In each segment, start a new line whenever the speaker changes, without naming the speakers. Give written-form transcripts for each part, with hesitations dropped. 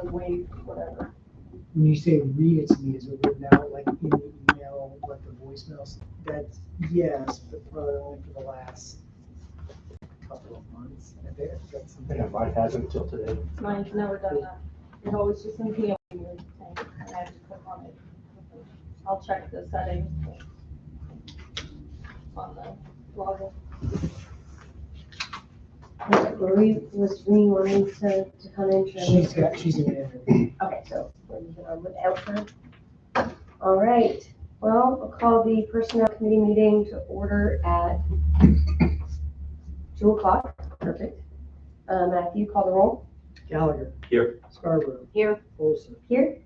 wait, whatever.
When you say read it to me, is it written out like in the email, like the voicemails? That's, yes, but probably only for the last couple of months. I think I've got some.
Yeah, mine hasn't until today.
Mine's never done that. It always just sends me a weird thing, and I have to click on it. I'll check the settings on the login.
Was Marie wanting to come in?
She's in the interview.
Okay, so we're moving on without her. All right, well, we'll call the personnel committee meeting to order at 2:00. Perfect. Matthew, call the roll.
Gallagher.
Here.
Scarborough.
Here.
Olson.
Here.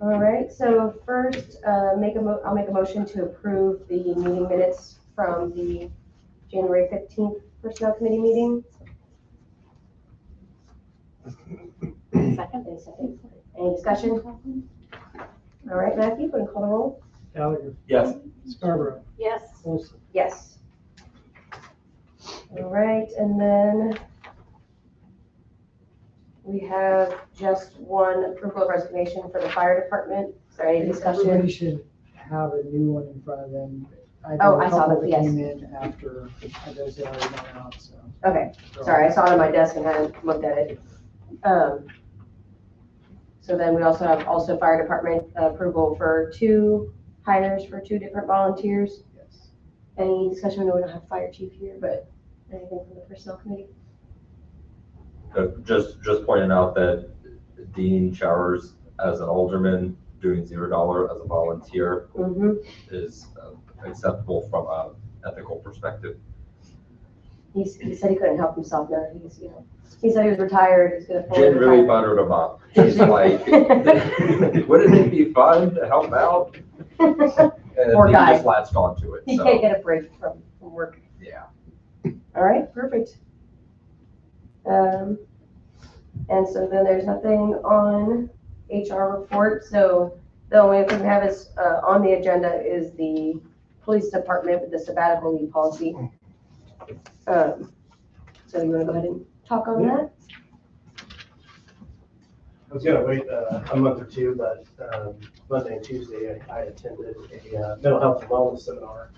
All right, so first, I'll make a motion to approve the meeting minutes from the January 15th personnel committee meeting. Second. Any discussion? All right, Matthew, go and call the roll.
Gallagher.
Yes.
Scarborough.
Yes.
Olson.
Yes. All right, and then we have just one approval of resignation for the fire department. Is there any discussion?
Everybody should have a new one in front of them.
Oh, I saw that, yes.
Came in after those that already went out, so.
Okay, sorry, I saw it on my desk and hadn't looked at it. So then we also have fire department approval for 2 hires for 2 different volunteers.
Yes.
Any discussion? I know we don't have fire chief here, but anything from the personnel committee?
Just pointing out that Dean Showers as an alderman doing $0 as a volunteer is acceptable from an ethical perspective.
He said he couldn't help himself now. He said he was retired. He's gonna.
Jen really buttered him up. She's like, wouldn't it be fun to help out? And
Poor
he
guy.
just latched onto it.
He
So,
can't get a break from work.
yeah.
All right, perfect. And so then there's nothing on HR report. So the only thing we have is on the agenda is the police department with the sabbatical leave policy. So you want to go ahead and talk on that?
I was gonna wait a month or two, but Monday and Tuesday I attended a mental health and wellness seminar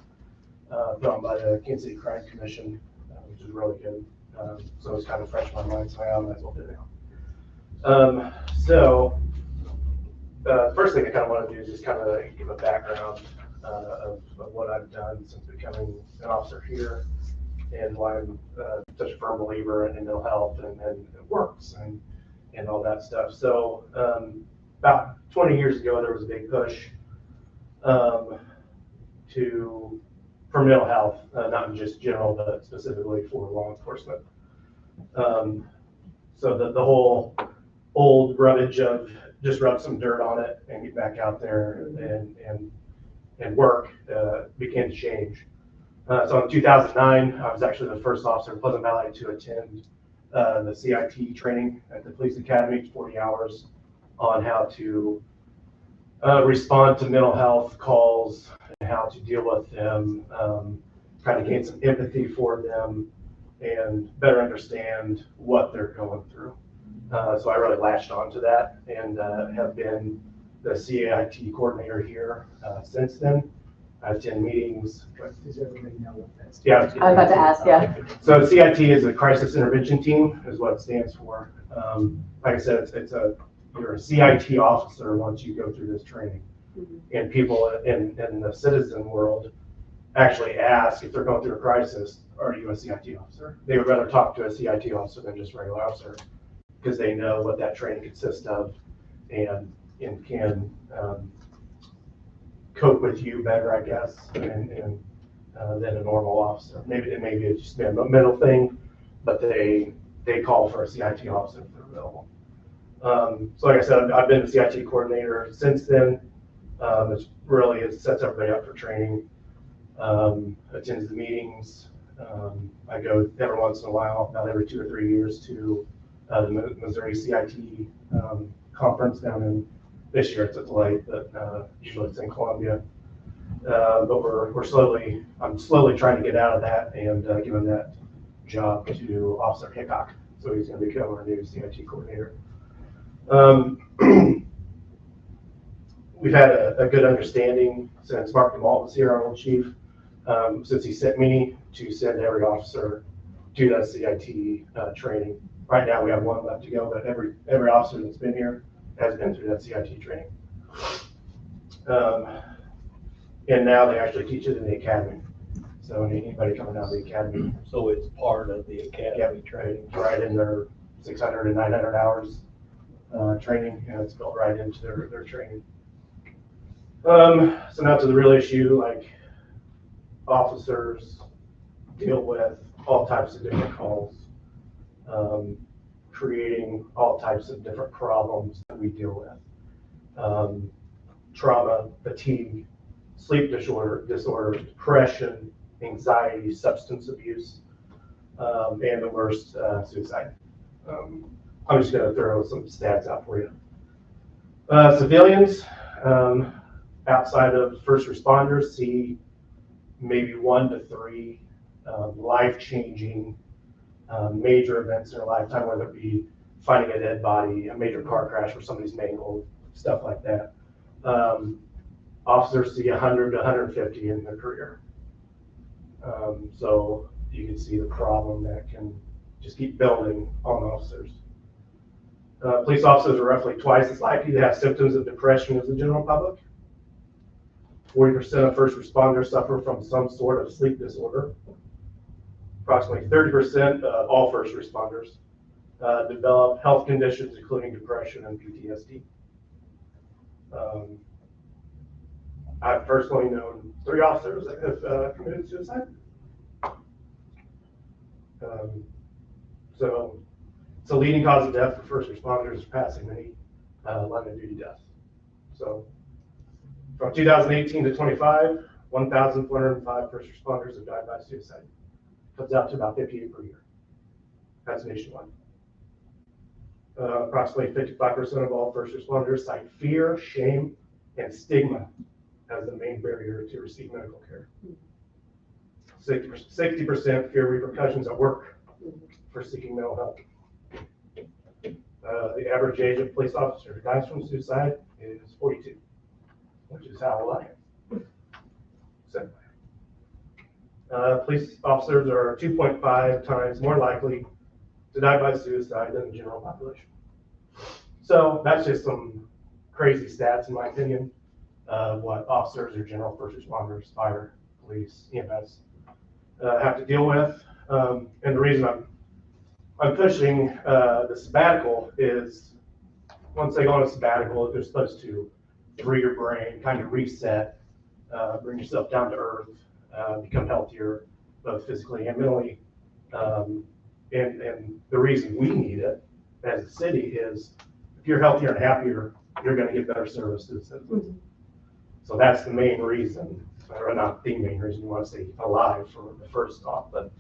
put on by the Kansas City Crime Commission, which is really good. So it's kind of fresh in my mind, so I might as well do it now. First thing I kind of want to do is just kind of give a background of what I've done since becoming an officer here and why I'm such a firm believer in mental health and it works and all that stuff. So about 20 years ago, there was a big push for mental health, not just general, but specifically for law enforcement. So the whole old rubbish of just rub some dirt on it and get back out there and work began to change. So in 2009, I was actually the first officer in Pleasant Valley to attend the CIT training at the police academy. It's 40 hours on how to respond to mental health calls and how to deal with them, kind of gain some empathy for them and better understand what they're going through. So I really latched onto that and have been the CIT coordinator here since then. I attend meetings.
Does everybody know what that's?
Yeah.
I was about to ask, yeah.
So CIT is a crisis intervention team, is what it stands for. Like I said, you're a CIT officer once you go through this training. And people in the citizen world actually ask if they're going through a crisis, are you a CIT officer? They would rather talk to a CIT officer than just a regular officer because they know what that training consists of and can cope with you better, I guess, than a normal officer. Maybe it's just a mental thing, but they call for a CIT officer if they're available. So like I said, I've been a CIT coordinator since then. It sets everybody up for training, attends the meetings. I go every once in a while, about every 2 or 3 years, to the Missouri CIT conference down in, this year it's at Deloitte, but usually it's in Columbia. But I'm slowly trying to get out of that and giving that job to Officer Hickok. So he's going to become our new CIT coordinator. We've had a good understanding since Mark DeMalt was here, our old chief, since he sent me to send every officer to that CIT training. Right now, we have one left to go, but every officer that's been here has been through that CIT training. And now they actually teach it in the academy. So anybody coming out of the academy.
So it's part of the academy training.
Right in their 600 and 900 hours training, and it's built right into their training. So now to the real issue, like officers deal with all types of different calls, creating all types of different problems that we deal with. Trauma, fatigue, sleep disorders, depression, anxiety, substance abuse, and the worst, suicide. I'm just going to throw some stats out for you. Civilians, outside of first responders, see maybe 1 to 3 life-changing major events in their lifetime, whether it be finding a dead body, a major car crash where somebody's mangled, stuff like that. Officers see 100 to 150 in their career. So you can see the problem that can just keep building on officers. Police officers are roughly twice as likely to have symptoms of depression as the general public. 40% of first responders suffer from some sort of sleep disorder. Approximately 30% of all first responders develop health conditions, including depression and PTSD. I've personally known 3 officers that have committed suicide. So it's a leading cause of death for first responders, passing many line of duty deaths. So from 2018 to 25, 1,405 first responders have died by suicide. Comes out to about 58 per year. That's nationwide. Approximately 55% of all first responders cite fear, shame, and stigma as the main barrier to receive medical care. 60% fear repercussions at work for seeking mental health. The average age of police officer who dies from suicide is 42, which is how old I am. Police officers are 2.5 times more likely to die by suicide than the general population. So that's just some crazy stats, in my opinion, of what officers or general first responders, fire, police, EMS have to deal with. And the reason I'm pushing the sabbatical is once they go on a sabbatical, they're supposed to free your brain, kind of reset, bring yourself down to earth, become healthier, both physically and mentally. And the reason we need it as a city is if you're healthier and happier, you're going to get better service to the citizens. So that's the main reason, or not the main reason, you want to stay alive for the first off, but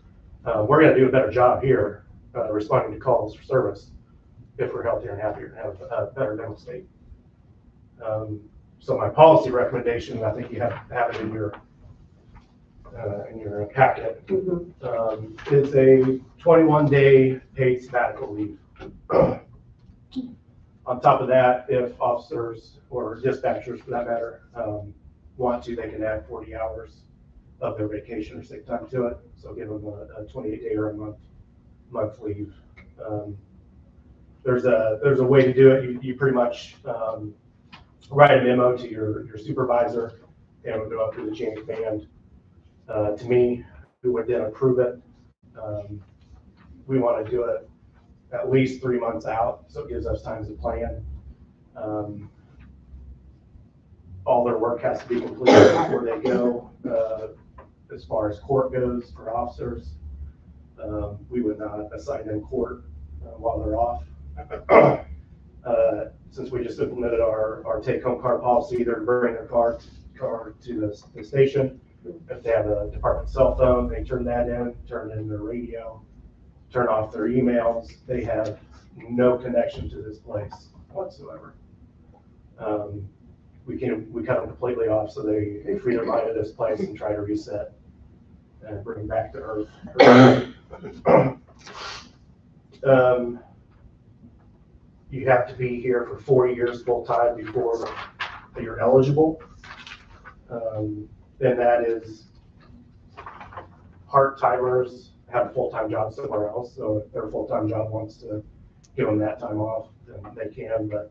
we're going to do a better job here responding to calls for service if we're healthier and happier and have a better mental state. So my policy recommendation, I think you have it in your packet, is a 21-day paid sabbatical leave. On top of that, if officers or dispatchers, for that matter, want to, they can add 40 hours of their vacation or sick time to it. So give them a 28-day or a month leave. There's a way to do it. You pretty much write a memo to your supervisor, and it would go up through the chain of command to me, who would then approve it. We want to do it at least 3 months out, so it gives us time to plan. All their work has to be completed before they go. As far as court goes for officers, we would not assign them court while they're off. Since we just implemented our take-home car policy, they're bringing their car to the station. If they have a department cell phone, they turn that in, turn in their radio, turn off their emails. They have no connection to this place whatsoever. We cut them completely off so they free their mind of this place and try to reset and bring back to earth. you have to be here for 4 years full-time before you're eligible. And that is part-timers have a full-time job somewhere else, so if their full-time job wants to give them that time off, then they can, but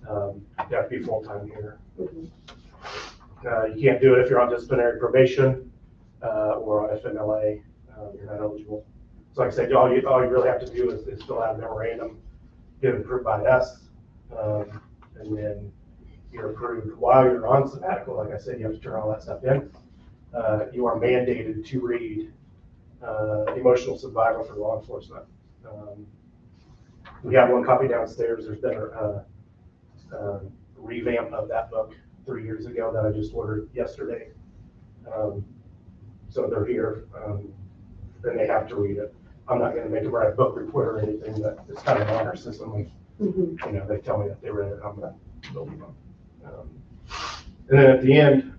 you have to be full-time here. You can't do it if you're on disciplinary probation or on FMLA, you're not eligible. So like I said, all you really have to do is fill out a memorandum, get it approved by us, and then you're approved. While you're on sabbatical, like I said, you have to turn all that stuff in. You are mandated to read Emotional Survival for Law Enforcement. We have one copy downstairs. There's been a revamp of that book 3 years ago that I just ordered yesterday. So they're here, and they have to read it. I'm not going to make them write a book report or anything, but it's kind of an honor system. Like, you know, they tell me that they read it, I'm going to believe them. And then at the end,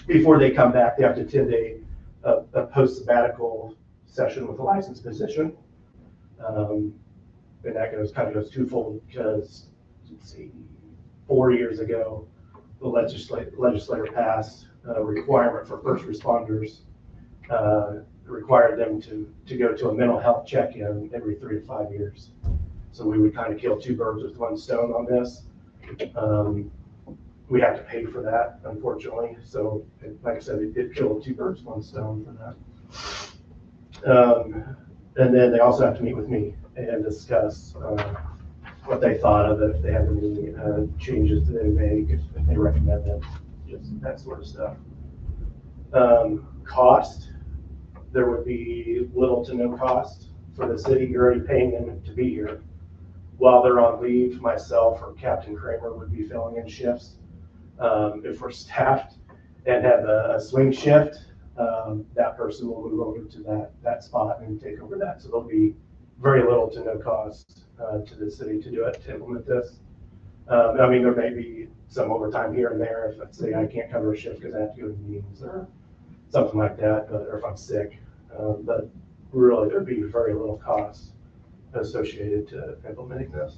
before they come back, they have to attend a post-sabbatical session with a licensed physician. And that kind of goes twofold because, let's see, 4 years ago, the legislator passed a requirement for first responders, required them to go to a mental health check-in every 3 to 5 years. So we would kind of kill two birds with one stone on this. We have to pay for that, unfortunately. So, like I said, it did kill two birds, one stone for that. And then they also have to meet with me and discuss what they thought of it, if they have any changes that they make, if they recommend them, just that sort of stuff. Cost, there would be little to no cost for the city. You're already paying them to be here. While they're on leave, myself or Captain Kramer would be filling in shifts. If we're staffed and have a swing shift, that person will move over to that spot and take over that. So there'll be very little to no cost to the city to do it, to implement this. I mean, there may be some overtime here and there if, let's say, I can't cover a shift because I have to go to meetings or something like that, or if I'm sick. But really, there'd be very little cost associated to implementing this.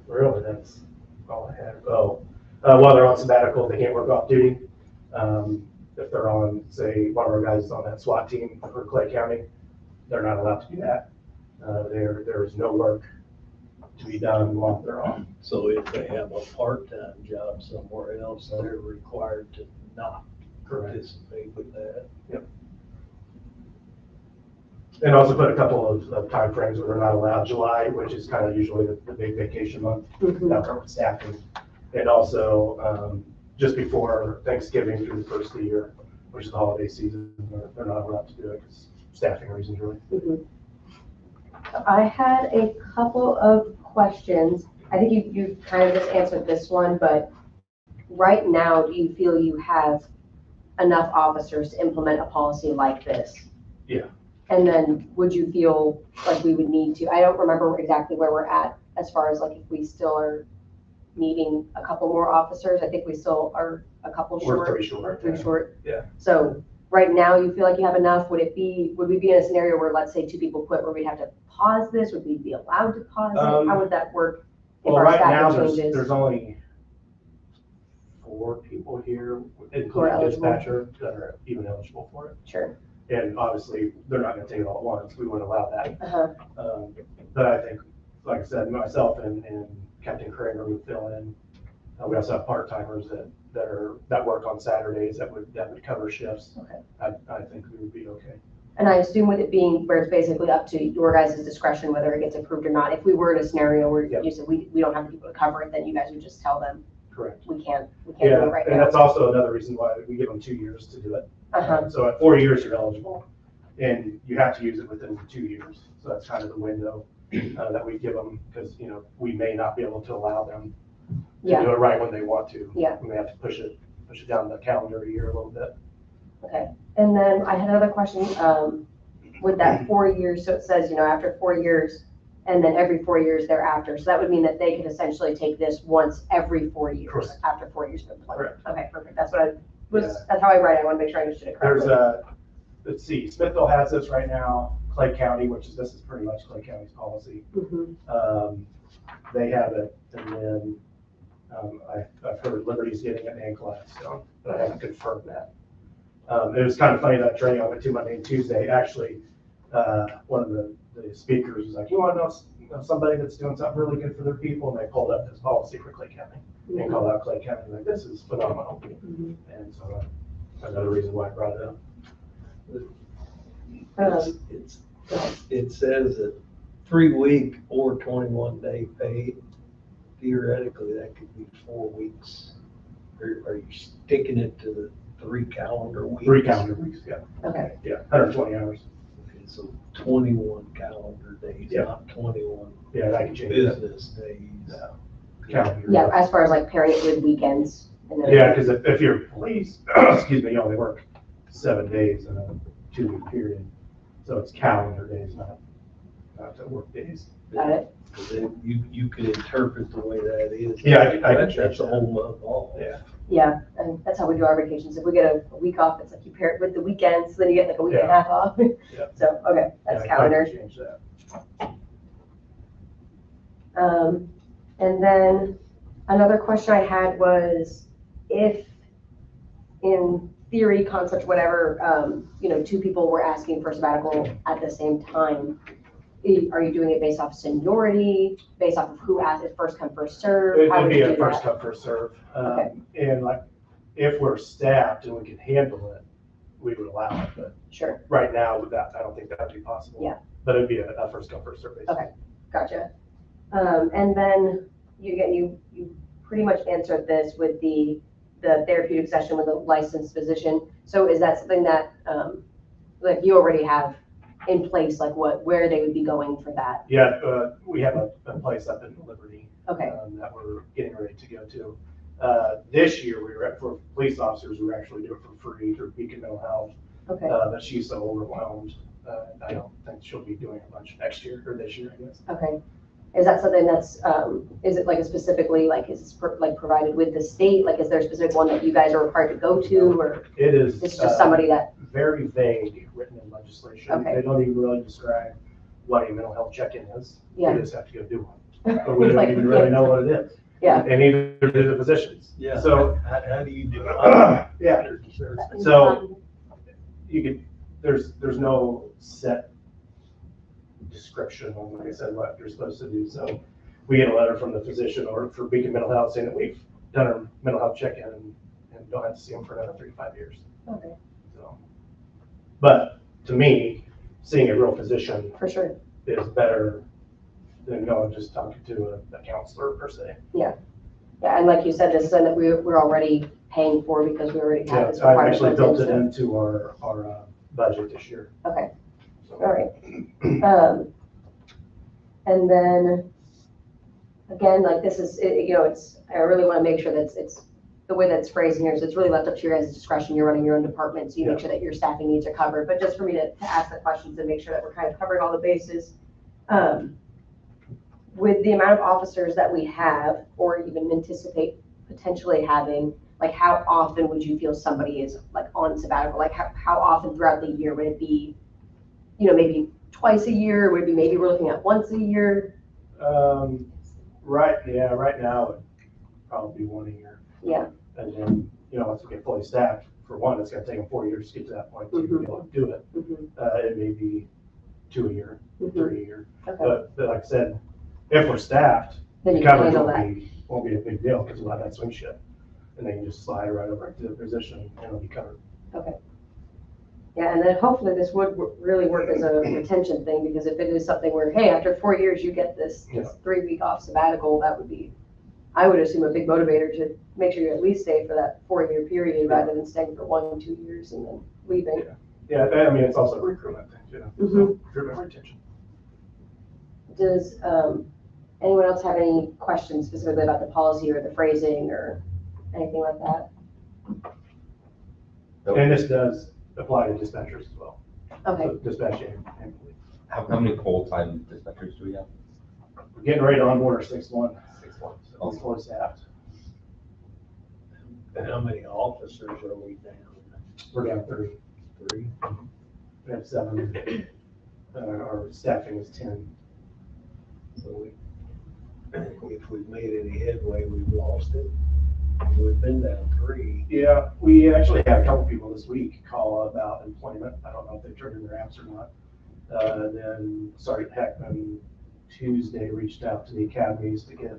Really, that's all I had. While they're on sabbatical, they can't work off duty. If they're on, say, one of our guys is on that SWAT team for Clay County, they're not allowed to do that. There is no work to be done while they're on.
So if they have a part-time job somewhere else, they're required to not participate with that.
Yep. And also put a couple of time frames where they're not allowed. July, which is kind of usually the big vacation month, that's our staffing. And also just before Thanksgiving through the first of the year, which is the holiday season, they're not allowed to do it because staffing reasons, really.
I had a couple of questions. I think you kind of just answered this one, but right now, do you feel you have enough officers to implement a policy like this?
Yeah.
And then would you feel like we would need to, I don't remember exactly where we're at as far as like if we still are needing a couple more officers. I think we still are a couple short.
We're 3 short.
3 short.
Yeah.
So right now you feel like you have enough? Would we be in a scenario where, let's say, 2 people quit, where we'd have to pause this? Would we be allowed to pause it? How would that work if
Well,
our
right now,
staffing changes?
there's only 4 people here,
Who are
including
eligible?
dispatcher, that are even eligible for it.
Sure.
And obviously, they're not gonna take it all at once. We wouldn't allow that.
Uh-huh.
But I think, like I said, myself and Captain Kramer would fill in. We also have part-timers that work on Saturdays that would cover shifts.
Okay.
I think we would be okay.
And I assume with it being where it's basically up to your guys' discretion whether it gets approved or not, if we were in a scenario where
Yep.
you said we don't have the people to cover it, then you guys would just tell them
Correct.
we can't do it
Yeah,
right
and
now.
that's also another reason why we give them 2 years to do it.
Uh-huh.
So at 4 years, you're eligible, and you have to use it within 2 years. So that's kind of the window that we give them, because, we may not be able to allow them to
Yeah.
do it right when they want to.
Yeah.
We may have to push it down the calendar year a little bit.
Okay. And then I had another question. With that 4 years, so it says, after 4 years and then every 4 years thereafter. So that would mean that they could essentially take this once every 4 years
Correct.
after 4 years of employment.
Correct.
Okay, perfect. That's what I that's how I read it. I want to make sure I understood it
There's
correctly.
let's see, Smithville has this right now, Clay County, this is pretty much Clay County's policy.
Mhm.
They have it, and then, I've heard Liberty's getting it and Gladstone, but I haven't confirmed that. It was kind of funny, that training I went to Monday and Tuesday, actually, one of the speakers was like, you want to know somebody that's doing something really good for their people? And they pulled up this policy for Clay County and called out Clay County, like, this is phenomenal.
Mhm.
And so, another reason why I brought it up.
It says that 3-week or 21-day paid. Theoretically, that could be 4 weeks. Are you sticking it to the 3 calendar weeks?
3 calendar weeks, yeah,
Okay,
yeah, 120 hours.
Okay, so 21 calendar days,
Yeah.
not 21
Yeah, I can change that.
business days.
Calendar.
yeah, as far as like pairing it with weekends. And then-
Yeah, because if you're police, excuse me, you only work 7 days in a 2-week period. So it's calendar days, not work days.
Got it.
Because then you could interpret the way that is.
Yeah, I can change
That's a
that.
whole month off.
Yeah.
Yeah, and that's how we do our vacations. If we get a week off, it's like you pair it with the weekends, then you get like a week and a half off.
Yeah.
So, okay, that's
Yeah, I
calendar.
can change that.
And then another question I had was if in theory, concept, whatever, 2 people were asking for sabbatical at the same time, are you doing it based off seniority, based off of who asked it, first come, first serve? How
It'd
would
be
you
a
do
first
that?
come, first serve.
Okay.
And like, if we're staffed and we can handle it, we would allow it, but
Sure,
right now, with that, I don't think that would be possible.
Yeah.
But it'd be a first come, first serve basis.
Okay. Gotcha. And then you pretty much answered this with the therapeutic session with a licensed physician. So is that something that, like you already have in place, like where they would be going for that?
Yeah, we have a place up in Liberty.
Okay.
That we're getting ready to go to. This year, for police officers, we're actually doing it for free through Beacon Mental Health.
Okay.
But she's so overwhelmed. I don't think she'll be doing a bunch next year or this year, I guess.
Okay. Is that something that's, is it like specifically, like, is like provided with the state? Like, is there a specific one that you guys are required to go to, or
It is.
it's just somebody that,
Very vague written in legislation.
Okay.
They don't even really describe what a mental health check-in is.
Yeah.
We just have to go do one. But we don't
Like,
even really know what it is.
Yeah.
And neither do the physicians.
Yeah.
So,
How do you do
yeah,
it?
so you could, there's no set description on, like I said, what you're supposed to do. So we get a letter from the physician or for Beacon Mental Health saying that we've done our mental health check-in and don't have to see them for another 3 to 5 years.
Okay,
So, but to me, seeing a real physician
for sure.
is better than going just talking to a counselor per se.
Yeah, and like you said, this is something that we're already paying for because we already
Yeah,
have this
I
requirement.
actually built
built
it
in,
into our budget this year.
Okay,
So,
all right. And then, again, like this is, I really want to make sure that it's, the way that's phrased here is it's really left up to your guys' discretion. You're running your own department, so you make
Yeah.
sure that your staffing needs are covered. But just for me to ask the questions and make sure that we're kind of covering all the bases. With the amount of officers that we have, or even anticipate potentially having, like how often would you feel somebody is like on sabbatical? Like how often throughout the year would it be, maybe twice a year? Would it be maybe we're looking at once a year?
Right now, it'd probably be 1 a year.
Yeah,
And then, once we get fully staffed, for one, it's gonna take them 4 years to get to that point to be able to do it.
mhm,
It may be 2 a year,
mhm.
3 a year.
Okay,
But like I said, if we're staffed,
then
the
you can
coverage
handle that.
won't be a big deal because we'll have that swing shift. And then you just slide right over to the position and it'll be covered.
Yeah, and then hopefully this would really work as a retention thing, because if it is something where, hey, after 4 years, you get this
Yeah.
3-week off sabbatical, that would be, I would assume, a big motivator to make sure you at least stay for that 4-year period rather than staying for 1, 2 years and then leaving.
Yeah, I mean, it's also a recruitment thing,
Mhm.
recruitment retention.
Does anyone else have any questions specifically about the policy or the phrasing or anything like that?
And this does apply to dispatchers as well.
Okay,
So dispatching and police.
How many full-time dispatchers do we have?
We're getting ready to onboard our 6-1.
6 months.
All fully staffed.
And how many officers are we down?
We're down 3.
3?
We have 7. Our staffing is 10.
So if we've made any headway, we've lost it. We've been down 3.
Yeah, we actually had a couple people this week call about employment. I don't know if they turned in their apps or not. Then Sergeant Heckman Tuesday reached out to the academies to get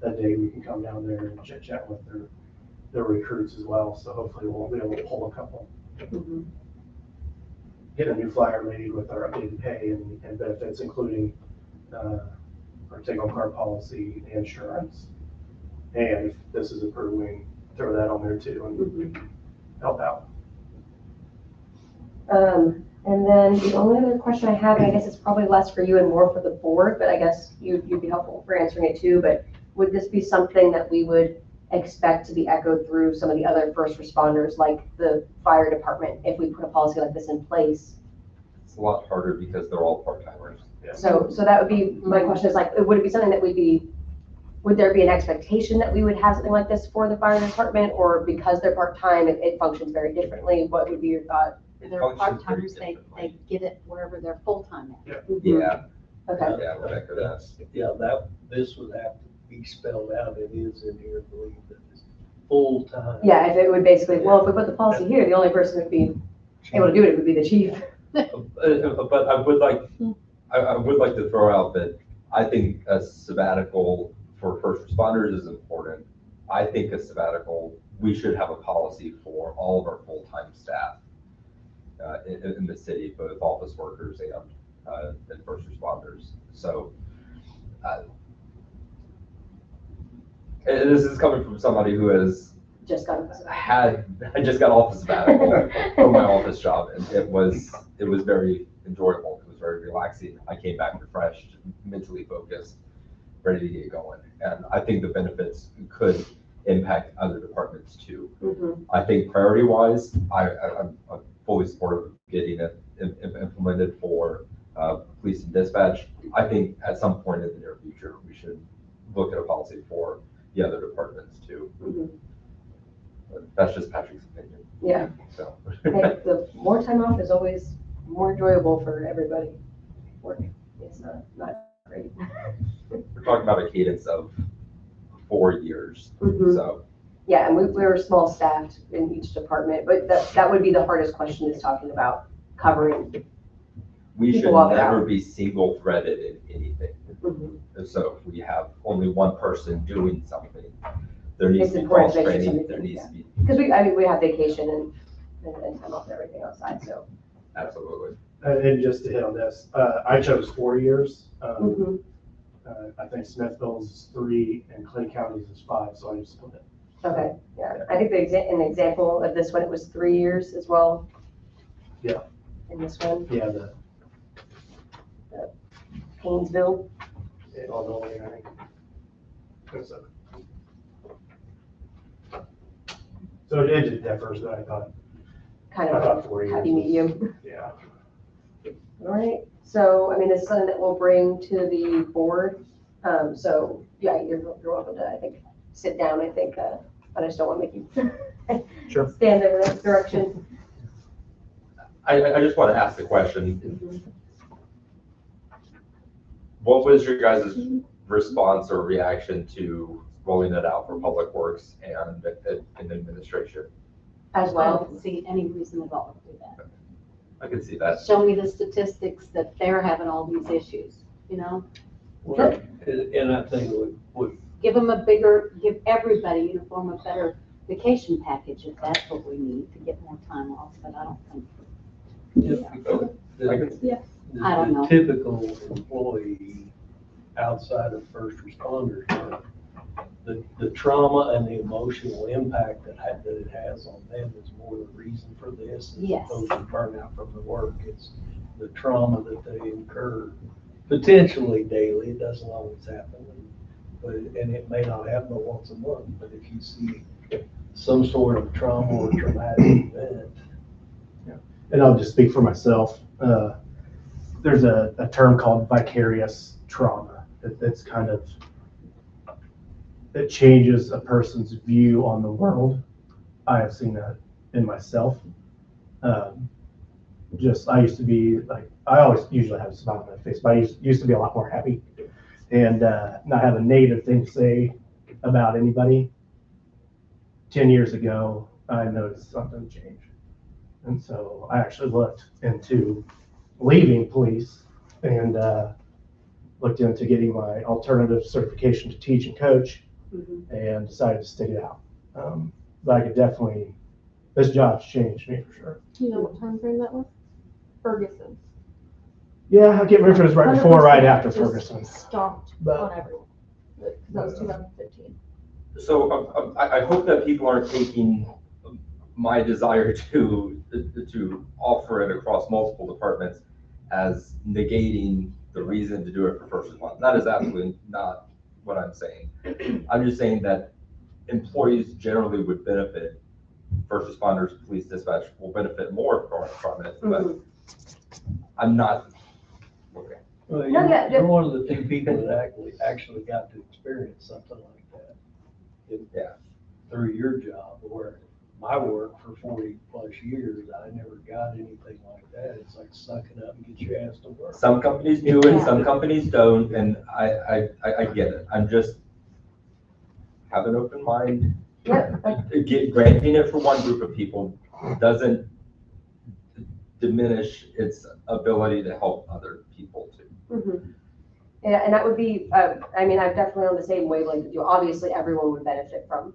a day we can come down there and chit chat with their recruits as well. So hopefully we'll be able to pull a couple.
Mhm.
Get a new flyer made with our updated pay and benefits, including our take-home card policy, insurance. And if this is approved, we can throw that on there too and help out.
And then the only other question I have, and I guess it's probably less for you and more for the board, but I guess you'd be helpful for answering it too, but would this be something that we would expect to be echoed through some of the other first responders, like the fire department, if we put a policy like this in place?
It's a lot harder because they're all part-timers.
So that would be, my question is like, would it be something that would there be an expectation that we would have something like this for the fire department? Or because they're part-time, it functions very differently? What would be your thought?
It
They're
functions very
part-timers, they
differently.
get it wherever they're full-time at.
Yeah,
Okay,
yeah, Rebecca, that's,
Yeah, this would have to be spelled out. It is in here, I believe, that it's full-time.
yeah, if it would basically, well, if we put the policy here, the only person who'd be able to do it would be the chief.
but I would like to throw out that I think a sabbatical for first responders is important. I think a sabbatical, we should have a policy for all of our full-time staff in the city, both office workers and first responders. So, and this is coming from somebody who has
Just got,
I just got off the sabbatical from my office job, and it was very enjoyable. It was very relaxing. I came back refreshed, mentally focused, ready to get going. And I think the benefits could impact other departments too. I think priority-wise, I'm fully supportive of getting it implemented for police and dispatch. I think at some point in the near future, we should look at a policy for the other departments too. But that's just Patrick's opinion.
yeah.
So.
Hey, the more time off is always more enjoyable for everybody. Work is not great.
We're talking about a cadence of 4 years, so.
Yeah, and we were small staffed in each department, but that would be the hardest question, is talking about covering.
We should
People walk it
never
out.
be single threaded in anything. And so if we have only one person doing something, there needs
It's
to be
important
cross
to make sure
training, there
somebody-
needs to be,
Because we have vacation and time off and everything outside, so.
absolutely.
And just to hit on this, I chose 4 years.
Mhm.
I think Smithville's is 3 and Clay County's is 5, so I just split it.
Okay, yeah, I think an example of this one, it was 3 years as well.
Yeah.
In this one,
Yeah, the
Painesville.
Illinois, I think. So it just differs, but I thought
Kind
I
of
thought 4 years.
happy
was-
medium.
Yeah.
All right, so, I mean, this is something that we'll bring to the board. So, yeah, you're welcome to, I think, sit down, I think, but I just don't want to make you
Sure.
stand there in that direction.
I just want to ask the question. What was your guys' response or reaction to rolling it out for Public Works and administration?
As
I
well.
don't see any reason at all to do that.
I can see that.
Show me the statistics that they're having all these issues, you know?
Well, and I think would
Give everybody uniform a better vacation package if that's what we need to get more time off, but I don't think.
I can-
Yeah. I don't know.
The typical employee outside of first responders, the trauma and the emotional impact that it has on them is more the reason for this.
Yes.
As opposed to burnout from the work. It's the trauma that they incur potentially daily. It doesn't always happen. And it may not happen but once a month, but if you see some sort of trauma or traumatic event.
And I'll just speak for myself. There's a term called vicarious trauma. That's kind of, it changes a person's view on the world. I have seen that in myself. I used to be like, I always usually have a smile on my face, but I used to be a lot more happy and not have a negative thing to say about anybody. 10 years ago, I noticed something change. And so I actually looked into leaving police and looked into getting my alternative certification to teach and coach and decided to stick it out. But I could definitely, this job's changed me for sure.
Do you know what time frame that was? Ferguson's.
Yeah, I can't remember if it was right before or right
100%
after
just
Ferguson.
Stomped
But-
on everyone. Because that was 2015.
So I hope that people aren't taking my desire to offer it across multiple departments as negating the reason to do it for first responders. That is absolutely not what I'm saying. I'm just saying that employees generally would benefit, first responders, police dispatch will benefit more from it, but I'm not, okay.
Well,
No, yeah,
you're one of the few people that actually got to experience something like that.
Yeah.
Through your job, where my work for 40 plus years, I never got anything like that. It's like sucking up and get your ass to work.
Some companies do and some companies don't, and I get it. I'm just have an open mind.
Yeah.
Granting it for one group of people doesn't diminish its ability to help other people too.
Mhm. Yeah, and that would be, I'm definitely on the same wavelength as you. Obviously, everyone would benefit from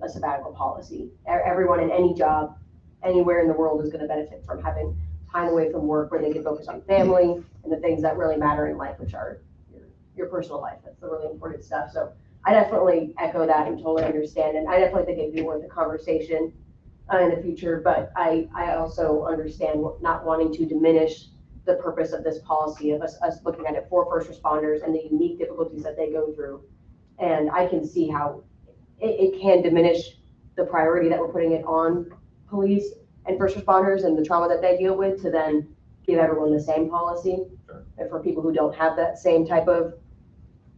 a sabbatical policy. Everyone in any job, anywhere in the world is gonna benefit from having time away from work where they can focus on family and the things that really matter in life, which are your personal life. That's the really important stuff. So I definitely echo that and totally understand. And I definitely think it'd be worth a conversation in the future, but I also understand not wanting to diminish the purpose of this policy of us looking at it for first responders and the unique difficulties that they go through. And I can see how it can diminish the priority that we're putting it on police and first responders and the trauma that they deal with to then give everyone the same policy.
Sure.
And for people who don't have that same type of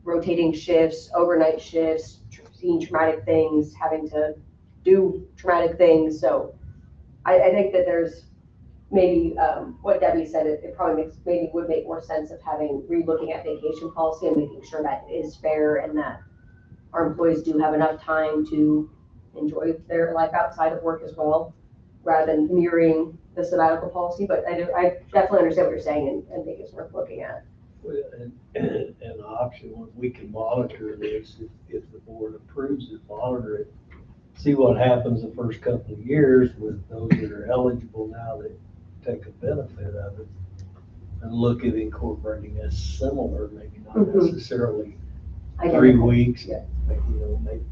rotating shifts, overnight shifts, seeing traumatic things, having to do traumatic things. So I think that there's maybe what Debbie said, it probably would make more sense of re-looking at vacation policy and making sure that it is fair and that our employees do have enough time to enjoy their life outside of work as well, rather than mirroring the sabbatical policy. But I definitely understand what you're saying and think it's worth looking at.
And the option, we can monitor this, if the board approves it, monitor it, see what happens the first couple of years with those that are eligible now that take a benefit of it, and look at incorporating a similar, maybe not necessarily
I get
3
it.
weeks,
Yeah.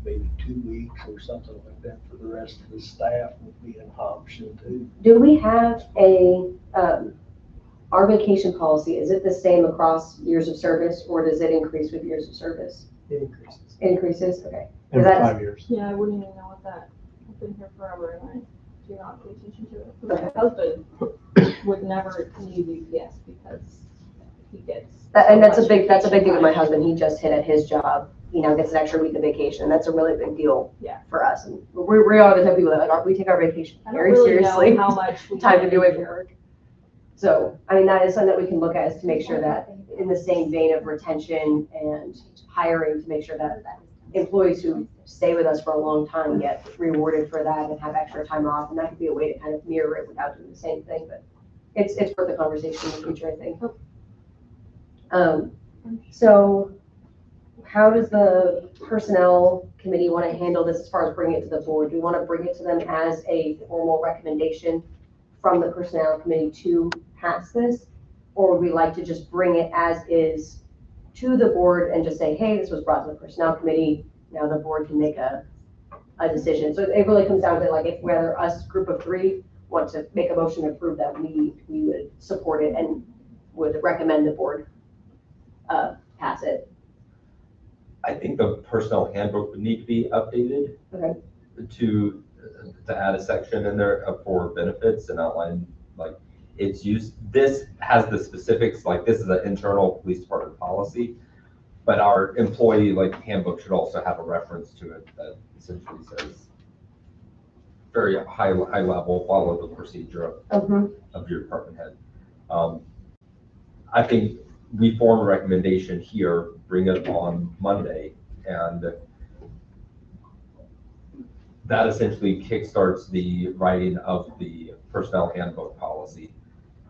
maybe 2 weeks or something like that for the rest of the staff would be an option too.
Do we have our vacation policy, is it the same across years of service or does it increase with years of service?
It increases.
It increases, okay.
Every
That's-
5 years.
Yeah, I wouldn't even know what that, I've been here forever and I do not pay attention to it. My husband would never need UPS because he gets.
And that's a big thing with my husband. He just hit at his job, gets an extra week of vacation. That's a really big deal
Yeah.
for us. And we are the type of people that we take our vacation
I don't
very
really know
seriously.
how much we
Time to
get
be away
into.
from work. So, that is something that we can look at, is to make sure that in the same vein of retention and hiring, to make sure that employees who stay with us for a long time get rewarded for that and have extra time off. And that could be a way to kind of mirror it without doing the same thing, but it's worth a conversation in the future, I think. So how does the personnel committee want to handle this as far as bringing it to the board? Do we want to bring it to them as a formal recommendation from the personnel committee to pass this? Or would we like to just bring it as is to the board and just say, hey, this was brought to the personnel committee, now the board can make a decision? So it really comes down to like, if whether us group of 3 want to make a motion to approve that, we would support it and would recommend the board pass it.
I think the personnel handbook would need to be updated.
Okay.
To add a section in there for benefits and outline like its use. This has the specifics, like this is an internal police department policy, but our employee handbook should also have a reference to it that essentially says very high level, follow the procedure
Mhm.
of your department head. I think we form a recommendation here, bring it on Monday, and that essentially kickstarts the writing of the personnel handbook policy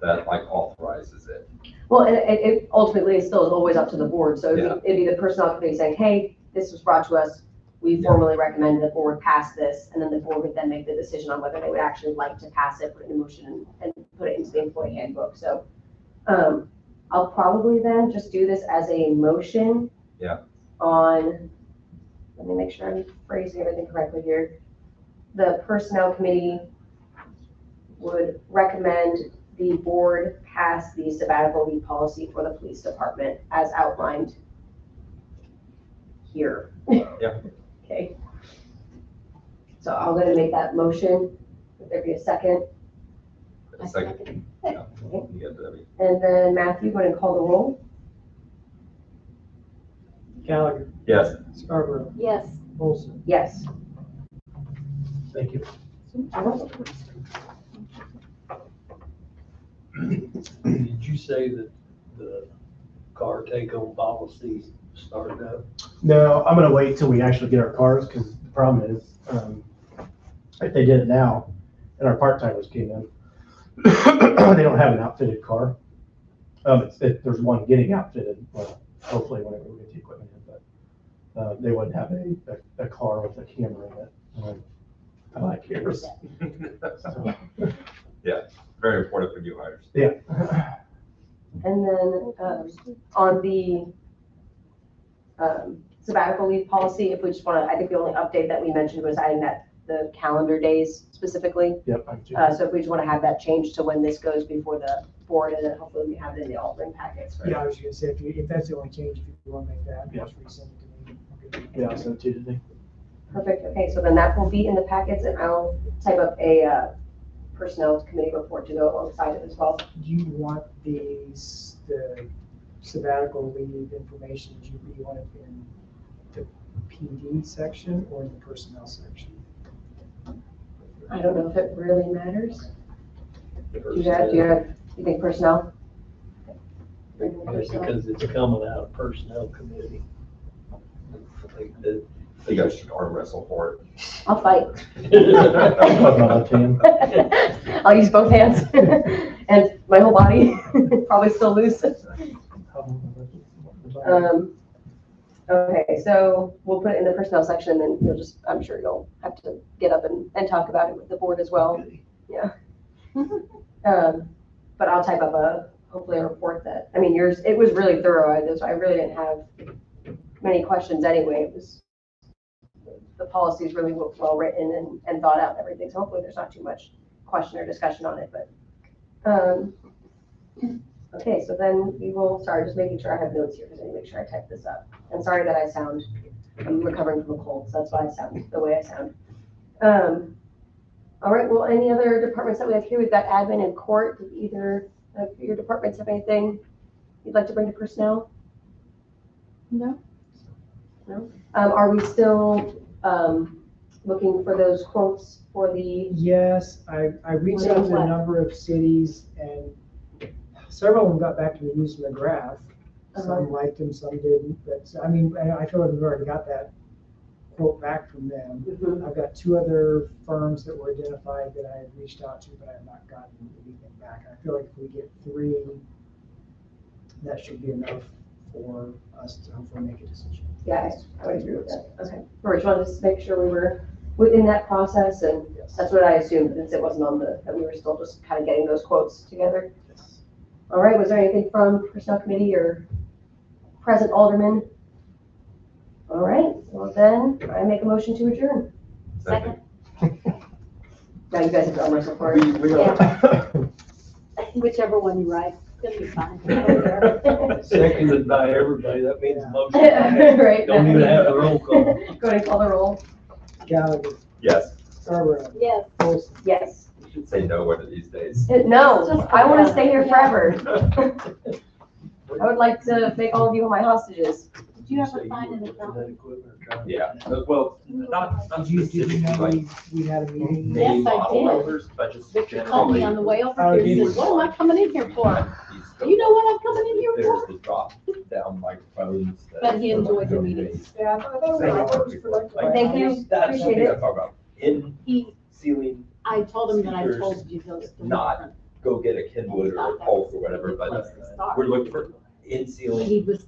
that like authorizes it.
Well, and it ultimately is still always up to the board, so
Yeah.
it'd be the personnel committee saying, hey, this was brought to us, we
Yeah.
formally recommend the board pass this, and then the board would then make the decision on whether they would actually like to pass it, put it in motion, and put it into the employee handbook, so. I'll probably then just do this as a motion.
Yeah.
On, let me make sure I'm phrasing everything correctly here. The personnel committee would recommend the board pass the sabbatical leave policy for the police department as outlined here.
Yeah.
Okay. So I'm gonna make that motion. Would there be a second?
A second. Yeah. You get Debbie.
And then Matthew, go ahead and call the roll.
Gallagher,
Yes.
Scarborough,
Yes.
Olson.
Yes.
Thank you.
Did you say that the car take-home policy started up?
No, I'm gonna wait till we actually get our cars, because the problem is, if they did it now, and our part-timers came in, they don't have an outfitted car. There's one getting outfitted, well, hopefully whenever we get the equipment in, but, they wouldn't have a car with a camera in it. I like cameras. So,
Very important for new hires.
yeah.
And then, on the, sabbatical leave policy, if we just wanna, I think the only update that we mentioned was adding that, the calendar days specifically.
Yep. I do.
So if we just wanna have that changed to when this goes before the board, and then hopefully we have it in the Alderman packets. for-
Yeah, I was gonna say, if that's the only change, if you wanna make that,
Yeah.
just resend it to me. Okay.
Yeah, I'll send it to you today.
Perfect, okay, so then that will be in the packets, and I'll type up a, personnel committee report to go alongside it as well.
Do you want the sabbatical leave information, do you want it in the PD section or in the personnel section?
I don't know if it really matters. You think personnel?
Because it's coming out of personnel committee. Like the-
You guys should arm wrestle for
I'll fight.
Put my left hand.
I'll use both hands and my whole body, probably still loose. Okay, so we'll put it in the personnel section, and you'll just, I'm sure you'll have to get up and talk about it with the board as well. Yeah. But I'll type up hopefully a report that, I mean, yours, it was really thorough. I really didn't have many questions anyway. It was, the policy is really well written and thought out and everything, so hopefully there's not too much question or discussion on it, but, okay, so then we will, sorry, just making sure I have notes here, because I need to make sure I type this up. And sorry that I'm recovering from a cold, so that's why I sound the way I sound. All right, well, any other departments that we have here? We've got admin and court. Do either of your departments have anything you'd like to bring to personnel?
No.
No? Are we still, looking for those quotes for the,
Yes, I reached out to
What?
a number of cities and several of them got back to me using the graph. Some liked them, some didn't, but I mean, I feel like we've already got that quote back from them.
Mhm.
I've got two other firms that were identified that I had reached out to, but I have not gotten anything back. I feel like if we get three, that should be enough for us to hopefully make a decision.
Yeah, I would agree with that. Okay. Or just wanted to make sure we were within that process, and that's what I assumed, since it wasn't on that we were still just kind of getting those quotes together. All right, was there anything from personnel committee or present alderman? All right, well then, I make a motion to adjourn.
Second.
Now you guys have done my support.
Whichever one you write, it'll be fine.
Seconded by everybody, that means motion.
Right.
Don't even have the roll call.
Go ahead and call the roll.
Gallagher,
Yes.
Scarborough,
Yes.
Olson.
Yes.
You should say no one of these days.
No, I want to stay here forever. I would like to make all of you my hostages.
Did you
say
ever find
were
an
looking at
accountant?
equipment or trying to-
Yeah, well, not
Did you
specifically,
know
like
we had a meeting?
Yes,
main
I
model
did.
numbers, but just
Victor called me on the way over
Oh,
here,
he
he
was
said, what am I coming in here for?
Do
You know what I'm coming in here
There's
for?
the drop down microphones. that-
But he enjoyed the meetings.
Yeah, I thought that was.
Like,
Thank you.
That's
Appreciate
something
it.
I talk about. In
He,
ceiling,
I told him that I
Speakers,
told you those three
not
different.
go get a Kenwood or a Pulse or whatever, but
Place to start.
we're looking for in ceiling
He was